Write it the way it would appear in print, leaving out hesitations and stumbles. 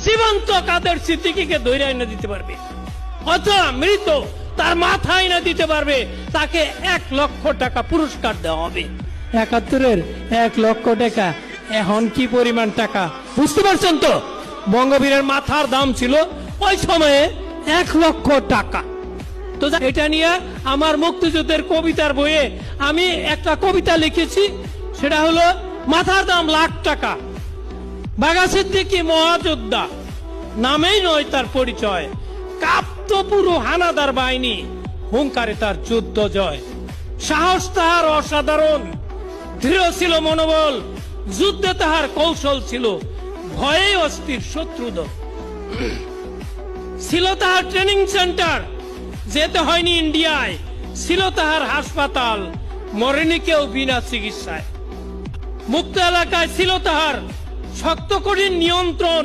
জীবন্ত কাদের সিদ্দিকীকে ধরে এনে দিতে পারবে, অথবা মৃত তার মাথা এনে দিতে পারবে, তাকে 1 লক্ষ টাকা পুরস্কার দেওয়া হবে। 71-এর 1 লক্ষ টাকা এখন কি পরিমাণ টাকা বুঝতে পারছেন তো? বঙ্গবীরের মাথার দাম ছিল ওই সময়ে 1 লক্ষ টাকা। তো এটা নিয়ে আমার মুক্তিযুদ্ধের কবিতার বইয়ে আমি একটা কবিতা লিখেছি, সেটা হলো মাথার দাম লাখ টাকা। বাঘা সিদ্দিকী মহাযোদ্ধা, নামেই নয় তার পরিচয়, কাঁপতো পুরো হানাদার বাহিনী, হুঙ্কারে তার যুদ্ধ জয়। সাহস তাহার অসাধারণ, দৃঢ় ছিল মনোবল, যুদ্ধে তাহার কৌশল ছিল, ভয়ে অস্থির শত্রুদল। ছিল তাহার ট্রেনিং সেন্টার, যেতে হয়নি ইন্ডিয়ায়, ছিল তাহার হাসপাতাল, মরেনি কেউ বিনা চিকিৎসায়। মুক্ত এলাকায় ছিল তাহার শক্ত কঠিন নিয়ন্ত্রণ,